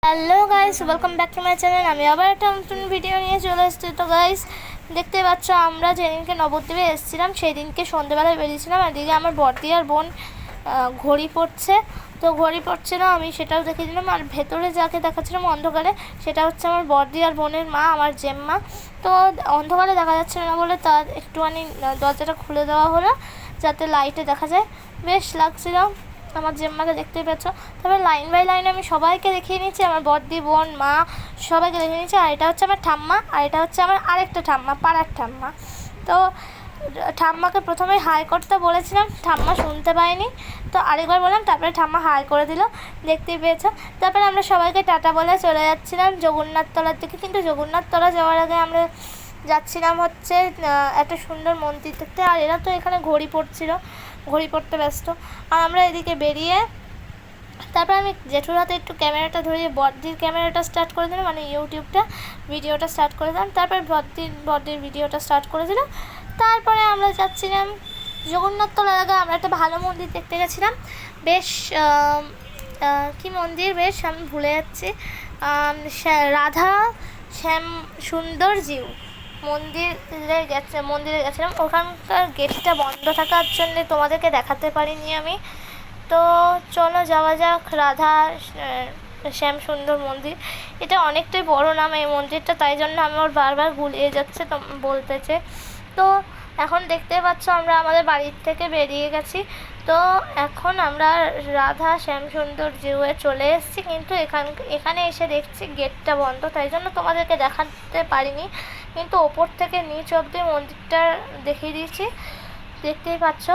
Hello guys, welcome back to my channel. আমি আবার একটা নতুন ভিডিও নিয়ে চলে এসেছি। তো গাইস, দেখতে পাচ্ছ আমরা যেদিনকে নবদ্বীপে এসেছিলাম সেই দিনকে সন্ধ্যেবেলায় বেরিয়েছিলাম। এদিকে আমার বড়দি আর বোন ঘড়ি পড়ছে, তো ঘড়ি পড়ছে না, আমি সেটাও দেখে দিলাম। আর ভেতরে যাকে দেখাচ্ছিলাম অন্ধকারে, সেটা হচ্ছে আমার বড়দি আর বোনের মা, আমার জেম্মা। তো অন্ধকারে দেখা যাচ্ছে না বলে তার একটুখানি দরজাটা খুলে দেওয়া হলো যাতে লাইটে দেখা যায়। বেশ লাগছিল আমার জেম্মাকে, দেখতেই পাচ্ছ। তারপরে লাইন বাই লাইন আমি সবাইকে দেখিয়ে নিচ্ছি, আমার বড়দি বোন মা সবাইকে দেখিয়ে নিচ্ছি। আর এটা হচ্ছে আমার ঠাম্মা, আর এটা হচ্ছে আমার আরেকটা ঠাম্মা, পাড়ার ঠাম্মা। তো ঠাম্মাকে প্রথমে হাই করতে বলেছিলাম, ঠাম্মা শুনতে পায়নি, তো আরেকবার বললাম, তারপরে ঠাম্মা হাই করে দিল, দেখতেই পেয়েছো। তারপরে আমরা সবাইকে টাটা বলে চলে যাচ্ছিলাম জগন্নাথতলার দিকে। কিন্তু জগন্নাথতলা যাওয়ার আগে আমরা যাচ্ছিলাম হচ্ছে একটা সুন্দর মন্দির দেখতে। আর এরা তো এখানে ঘড়ি পড়ছিল, ঘড়ি পড়তে ব্যস্ত। আর আমরা এদিকে বেরিয়ে তারপর আমি জেঠুর হাতে একটু ক্যামেরাটা ধরিয়ে বড়দির ক্যামেরাটা স্টার্ট করে দিলাম, মানে ইউটিউবটা ভিডিওটা স্টার্ট করে দিলাম। তারপর বড়দির ভিডিওটা স্টার্ট করে দিলাম। তারপরে আমরা যাচ্ছিলাম জগন্নাথতলার আগে আমরা একটা ভালো মন্দির দেখতে গেছিলাম। বেশ কি মন্দির, বেশ আমি ভুলে যাচ্ছি, রাধা শ্যাম সুন্দর জিউ মন্দিরে গেছিলাম। ওখানকার গেটটা বন্ধ থাকার জন্যে তোমাদেরকে দেখাতে পারিনি আমি। তো চলো যাওয়া যাক রাধা শ্যাম সুন্দর মন্দির। এটা অনেকটাই বড় নাম এই মন্দিরটা, তাই জন্য আমার বারবার গুলিয়ে যাচ্ছে তো বলতেছে। তো এখন দেখতে পাচ্ছ আমরা আমাদের বাড়ির থেকে বেরিয়ে গেছি। তো এখন আমরা রাধা শ্যাম সুন্দর জিউয়ে চলে এসেছি, কিন্তু এখানে এসে দেখছি গেটটা বন্ধ, তাই জন্য তোমাদেরকে দেখাতে পারিনি। কিন্তু ওপর থেকে নিচ অবধি মন্দিরটা দেখিয়ে দিয়েছি, দেখতেই পাচ্ছ।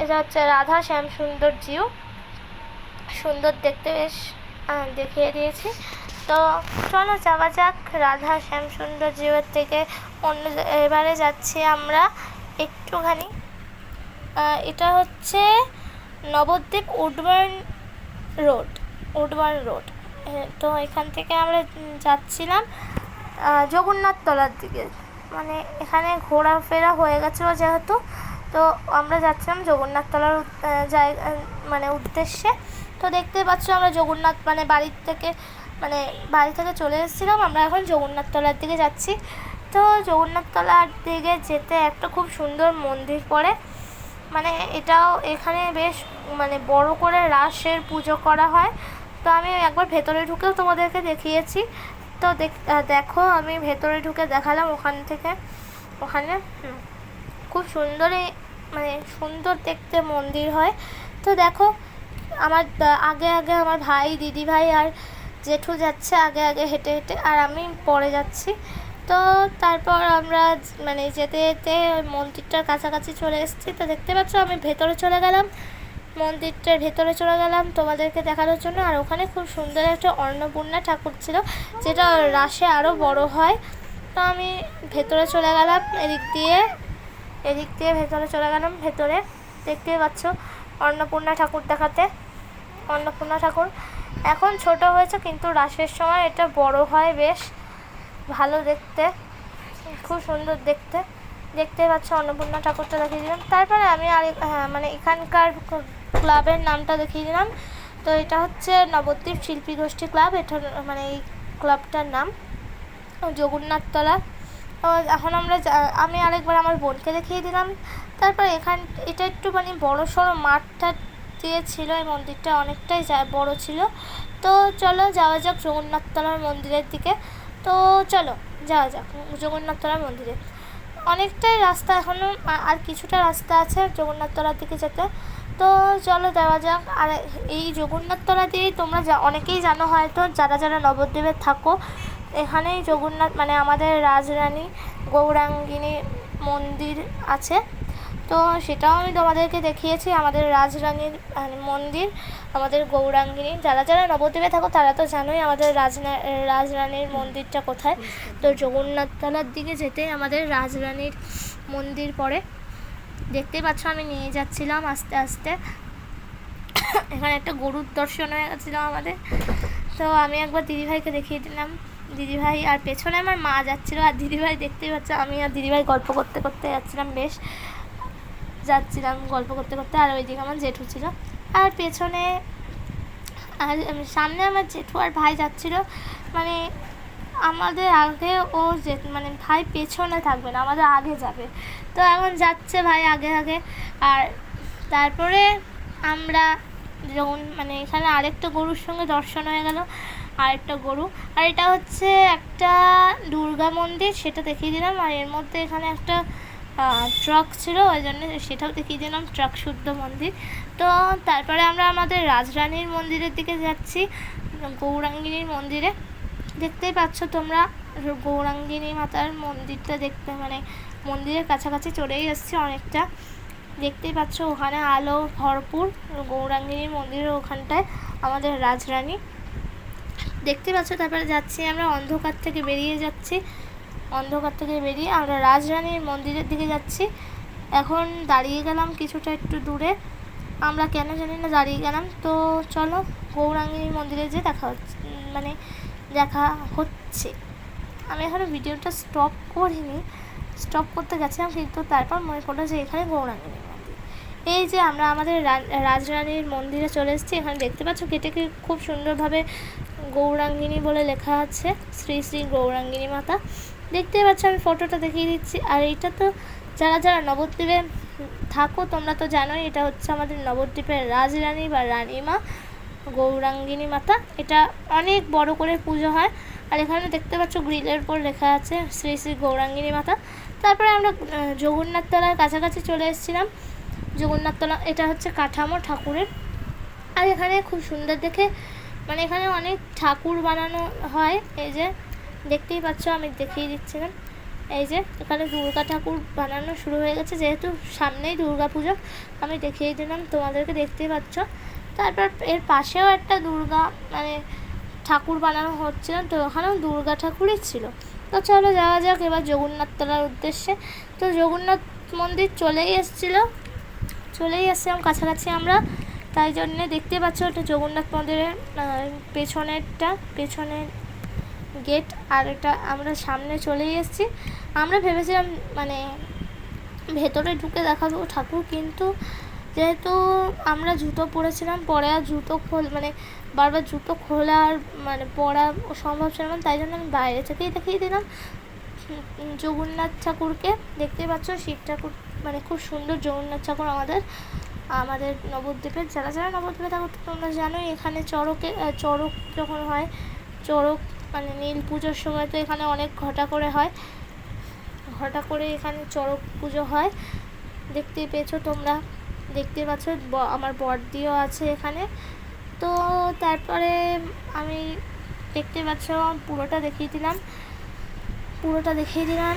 এটা হচ্ছে রাধা শ্যাম সুন্দর জিউ, সুন্দর দেখতে, বেশ দেখিয়ে দিয়েছি। তো চলো যাওয়া যাক রাধা শ্যাম সুন্দর জিউয়ের থেকে এবারে যাচ্ছি আমরা একটুখানি, এটা হচ্ছে নবদ্বীপ উডবার্ন রোড। তো এখান থেকে আমরা যাচ্ছিলাম জগন্নাথতলার দিকে, মানে এখানে ঘোরাফেরা হয়ে গেছিলো যেহেতু, তো আমরা যাচ্ছিলাম জগন্নাথতলার মানে উদ্দেশ্যে। তো দেখতে পাচ্ছ আমরা জগন্নাথ বাড়ি থেকে চলে এসেছিলাম, আমরা এখন জগন্নাথতলার দিকে যাচ্ছি। তো জগন্নাথতলার দিকে যেতে একটা খুব সুন্দর মন্দির পড়ে, মানে এটাও এখানে বেশ মানে বড় করে রাসের পুজো করা হয়। তো আমি একবার ভেতরে ঢুকেও তোমাদেরকে দেখিয়েছি। তো দেখো আমি ভেতরে ঢুকে দেখালাম ওখানে খুব সুন্দরই মানে সুন্দর দেখতে মন্দির হয়। তো দেখো আমার আগে আমার ভাই, দিদি ভাই আর জেঠু যাচ্ছে আগে হেঁটে হেঁটে, আর আমি পরে যাচ্ছি। তো তারপর আমরা মানে যেতে যেতে মন্দিরটার কাছাকাছি চলে এসেছি। তো দেখতে পাচ্ছ আমি মন্দিরটার ভেতরে চলে গেলাম তোমাদেরকে দেখানোর জন্য। আর ওখানে খুব সুন্দর একটা অন্নপূর্ণা ঠাকুর ছিল, যেটা রাসে আরও বড় হয়। তো আমি ভেতরে চলে গেলাম, এদিক দিয়ে ভেতরে চলে গেলাম। ভেতরে দেখতেই পাচ্ছ অন্নপূর্ণা ঠাকুর দেখাতে। অন্নপূর্ণা ঠাকুর এখন ছোট হয়েছে, কিন্তু রাসের সময় এটা বড় হয়, বেশ ভালো দেখতে, খুব সুন্দর দেখতে পাচ্ছ। অন্নপূর্ণা ঠাকুরটা দেখিয়ে দিলাম। তারপরে আমি মানে এখানকার ক্লাবের নামটা দেখিয়ে দিলাম। তো এটা হচ্ছে নবদ্বীপ শিল্পী গোষ্ঠী ক্লাব, এটা মানে এই ক্লাবটার নাম জগন্নাথতলা। এখন আমি আরেকবার আমার বোনকে দেখিয়ে দিলাম। তারপর এটা একটু মানে বড় সড়ো মাঠটা দিয়ে ছিল, এই মন্দিরটা অনেকটাই বড় ছিল। তো চলো যাওয়া যাক জগন্নাথতলার মন্দিরের দিকে। তো চলো যাওয়া যাক জগন্নাথতলার মন্দিরে। অনেকটাই রাস্তা এখনও, আর কিছুটা রাস্তা আছে জগন্নাথতলার দিকে যেতে। তো চলো যাওয়া যাক। আর এই জগন্নাথতলা দিয়েই তোমরা অনেকেই জানো হয়তো, যারা নবদ্বীপে থাকো, এখানেই মানে আমাদের রাজরানী গৌরাঙ্গিনী মন্দির আছে। তো সেটাও আমি তোমাদেরকে দেখিয়েছি, আমাদের রাজরানীর মন্দির, আমাদের গৌরাঙ্গিনী। যারা নবদ্বীপে থাকো তারা তো জানোই আমাদের রাজরানীর মন্দিরটা কোথায়। তো জগন্নাথতলার দিকে যেতেই আমাদের রাজরানীর মন্দির পড়ে, দেখতেই পাচ্ছ। আমি নিয়ে যাচ্ছিলাম আস্তে আস্তে, এখানে একটা গরুর দর্শন হয়ে গেছিলো আমাদের। তো আমি একবার দিদিভাইকে দেখিয়ে দিলাম, দিদিভাই আর পেছনে আমার মা যাচ্ছিলো, আর দিদিভাই দেখতেই পাচ্ছ আমি আর দিদিভাই গল্প করতে করতে যাচ্ছিলাম, গল্প করতে করতে। আর ওইদিকে আমার জেঠু ছিল, আর পেছনে আর সামনে আমার জেঠু আর ভাই যাচ্ছিলো, মানে আমাদের আগে ও যে মানে ভাই পেছনে থাকবে না, আমাদের আগে যাবে। তো এখন যাচ্ছে ভাই আগে আগে। আর তারপরে আমরা যখন মানে এখানে আরেকটা গরুর সঙ্গে দর্শন হয়ে গেল, আরেকটা গরু। আর এটা হচ্ছে একটা দুর্গা মন্দির, সেটা দেখিয়ে দিলাম। আর এর মধ্যে এখানে একটা ট্রাক ছিল, ওই জন্য সেটাও দেখিয়ে দিলাম, ট্রাক শুদ্ধ মন্দির। তো তারপরে আমরা আমাদের রাজরানীর মন্দিরের দিকে যাচ্ছি, গৌরাঙ্গিনীর মন্দিরে। দেখতেই পাচ্ছ তোমরা গৌরাঙ্গিনী মাতার মন্দিরটা দেখতে, মানে মন্দিরের কাছাকাছি চলেই এসেছি অনেকটা। দেখতেই পাচ্ছ ওখানে আলো ভরপুর, গৌরাঙ্গিনীর মন্দিরের ওখানটায় আমাদের রাজরানী দেখতে পাচ্ছ। তারপরে যাচ্ছি আমরা, অন্ধকার থেকে বেরিয়ে যাচ্ছি, অন্ধকার থেকে বেরিয়ে আমরা রাজরানীর মন্দিরের দিকে যাচ্ছি। এখন দাঁড়িয়ে গেলাম কিছুটা একটু দূরে, আমরা কেন জানি না দাঁড়িয়ে গেলাম। তো চলো গৌরাঙ্গিনীর মন্দিরে যে দেখা হচ্ছে, মানে দেখা হচ্ছে। আমি এখনও ভিডিওটা স্টপ করিনি, স্টপ করতে গেছিলাম, কিন্তু তারপর মনে পড়লো যে এখানে গৌরাঙ্গিনীর মন্দির। এই যে আমরা আমাদের রাজরানীর মন্দিরে চলে এসেছি। এখানে দেখতে পাচ্ছ কেটেকে খুব সুন্দরভাবে গৌরাঙ্গিনী বলে লেখা আছে, শ্রী শ্রী গৌরাঙ্গিনী মাতা। দেখতে পাচ্ছ, আমি ফটোটা দেখিয়ে দিচ্ছি। আর এইটা তো যারা যারা নবদ্বীপে থাকো তোমরা তো জানোই, এটা হচ্ছে আমাদের নবদ্বীপের রাজরানী বা রানীমা গৌরাঙ্গিনী মাতা। এটা অনেক বড় করে পুজো হয়। আর এখানে দেখতে পাচ্ছ গ্রিলের উপর লেখা আছে শ্রী শ্রী গৌরাঙ্গিনী মাতা। তারপরে আমরা জগন্নাথতলার কাছাকাছি চলে এসেছিলাম। জগন্নাথতলা এটা হচ্ছে কাঠামো ঠাকুরের। আর এখানে খুব সুন্দর দেখে, মানে এখানে অনেক ঠাকুর বানানো হয়। এই যে দেখতেই পাচ্ছ, আমি দেখিয়ে দিচ্ছিলাম। এই যে এখানে দুর্গা ঠাকুর বানানো শুরু হয়ে গেছে, যেহেতু সামনেই দুর্গা পুজো আমি দেখিয়ে দিলাম তোমাদেরকে, দেখতেই পাচ্ছ। তারপর এর পাশেও একটা দুর্গা মানে ঠাকুর বানানো হচ্ছিল, তো ওখানেও দুর্গা ঠাকুরই ছিল। তো চলো যাওয়া যাক এবার জগন্নাথতলার উদ্দেশ্যে। তো জগন্নাথ মন্দির চলেই এসছিলাম কাছাকাছি আমরা, তাই জন্যে দেখতে পাচ্ছ এটা জগন্নাথ মন্দিরের পেছনের গেট। আর এটা আমরা সামনে চলেই এসেছি। আমরা ভেবেছিলাম মানে ভেতরে ঢুকে দেখাবো ঠাকুর, কিন্তু যেহেতু আমরা জুতো পরেছিলাম, পরে আর জুতো মানে বারবার জুতো খোলার মানে পরা সম্ভব ছিল না, তাই জন্য আমি বাইরে থেকেই দেখিয়ে দিলাম জগন্নাথ ঠাকুরকে। দেখতেই পাচ্ছ শিব ঠাকুর, মানে খুব সুন্দর জগন্নাথ ঠাকুর আমাদের নবদ্বীপের। যারা যারা নবদ্বীপে থাকো তোমরা জানোই, এখানে চড়ক যখন হয়, চড়ক মানে নীল পুজোর সময় তো এখানে অনেক ঘটা করে এখানে চড়ক পুজো হয়। দেখতেই পেয়েছো তোমরা, দেখতে পাচ্ছ আমার বড়দিও আছে এখানে। তো তারপরে আমি দেখতে পাচ্ছ পুরোটা দেখিয়ে দিলাম।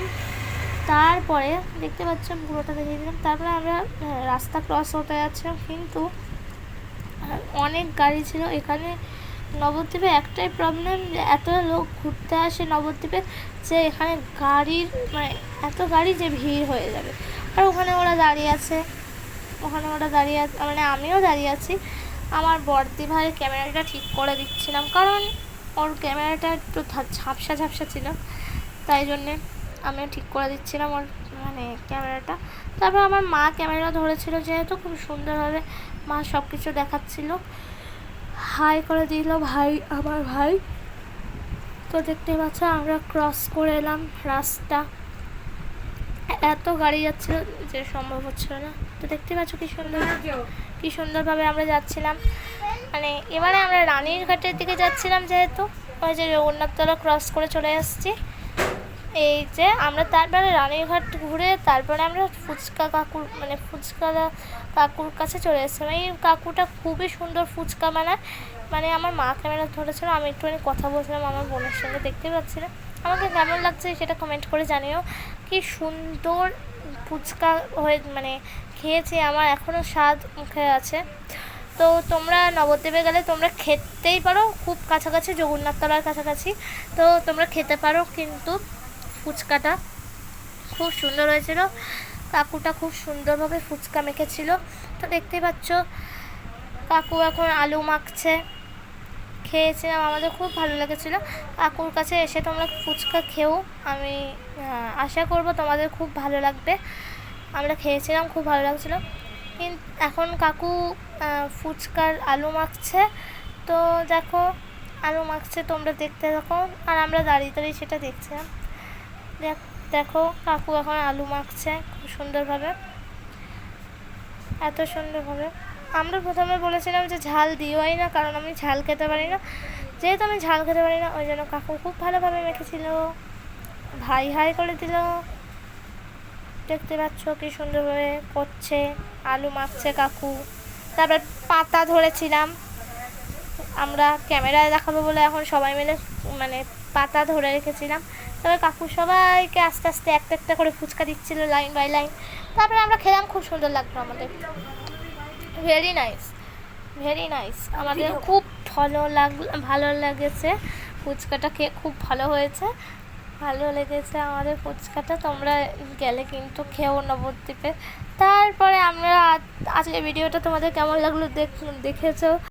তারপরে দেখতে পাচ্ছ পুরোটা দেখিয়ে দিলাম। তারপরে আমরা রাস্তা ক্রস হতে যাচ্ছিলাম, কিন্তু অনেক গাড়ি ছিল এখানে। নবদ্বীপে একটাই প্রবলেম, যে এত লোক ঘুরতে আসে নবদ্বীপে, যে এখানে গাড়ির মানে এত গাড়ি যে ভিড় হয়ে যাবে। আর ওখানে ওরা দাঁড়িয়ে আছে, মানে আমিও দাঁড়িয়ে আছি। আমার বড়দি ভাইয়ের ক্যামেরাটা ঠিক করে দিচ্ছিলাম, কারণ ওর ক্যামেরাটা একটু ঝাপসা ছিল, তাই জন্যে আমিও ঠিক করে দিচ্ছিলাম ওর মানে ক্যামেরাটা। তারপর আমার মা ক্যামেরা ধরেছিল, যেহেতু খুব সুন্দরভাবে মা সব কিছু দেখাচ্ছিল। হাই করে দিল আমার ভাই। তো দেখতে পাচ্ছ আমরা ক্রস করে এলাম রাস্তা, এত গাড়ি যাচ্ছিল যে সম্ভব হচ্ছিল না। তো দেখতে পাচ্ছ কি সুন্দরভাবে আমরা যাচ্ছিলাম। মানে এবারে আমরা রানীর ঘাটের দিকে যাচ্ছিলাম, যেহেতু ওই যে জগন্নাথতলা ক্রস করে চলে আসছি। এই যে আমরা তারপরে রানীরঘাট ঘুরে তারপরে আমরা ফুচকা কাকুর কাছে চলে এসেছিলাম। এই কাকুটা খুবই সুন্দর ফুচকা বানায়, মানে আমার মা ক্যামেরা ধরেছিল, আমি একটুখানি কথা বলছিলাম আমার বোনের সঙ্গে। দেখতে পাচ্ছিলাম, আমাকে কেমন লাগছে সেটা কমেন্ট করে জানিও। কি সুন্দর ফুচকা হয়ে মানে খেয়েছি, আমার এখনও স্বাদ মুখে আছে। তো তোমরা নবদ্বীপে গেলে তোমরা খেতেই পারো, খুব কাছাকাছি, জগন্নাথতলার কাছাকাছি, তো তোমরা খেতে পারো। কিন্তু ফুচকাটা খুব সুন্দর হয়েছিল, কাকুটা খুব সুন্দরভাবে ফুচকা মেখেছিল। তো দেখতেই পাচ্ছ কাকু এখন আলু মাখছে, খেয়েছিলাম, আমাদের খুব ভালো লেগেছিলো। কাকুর কাছে এসে তোমরা ফুচকা খেও, আমি আশা করব তোমাদের খুব ভালো লাগবে। আমরা খেয়েছিলাম, খুব ভালো লাগছিলো। কিন্তু এখন কাকু ফুচকার আলু মাখছে, তো দেখো আলু মাখছে, তোমরা দেখতে থাকো আর আমরা দাঁড়িয়ে দাঁড়িয়ে সেটা দেখছিলাম। দেখো কাকু এখন আলু মাখছে খুব সুন্দরভাবে, এত সুন্দরভাবে। আমরা প্রথমে বলেছিলাম যে ঝাল দিওই না, কারণ আমি ঝাল খেতে পারি না। যেহেতু আমি ঝাল খেতে পারি না, ওই জন্য কাকু খুব ভালোভাবে মেখেছিল, ভাই হাই করে দিল। দেখতে পাচ্ছ কি সুন্দরভাবে করছে, আলু মাখছে কাকু। তারপর পাতা ধরেছিলাম আমরা, ক্যামেরায় দেখাবো বলে এখন সবাই মিলে মানে পাতা ধরে রেখেছিলাম। তবে কাকু সবাইকে আস্তে আস্তে একটা একটা করে ফুচকা দিচ্ছিল লাইন বাই লাইন। তারপরে আমরা খেলাম, খুব সুন্দর লাগলো আমাদের, ভেরি নাইস, ভেরি নাইস। আমাদের খুব ভালো লেগেছে ফুচকাটা, খেয়ে খুব ভালো হয়েছে, ভালো লেগেছে আমাদের ফুচকাটা। তোমরা গেলে কিন্তু খেও নবদ্বীপে। তারপরে আমরা আজকের ভিডিওটা তোমাদের কেমন লাগলো দেখেছো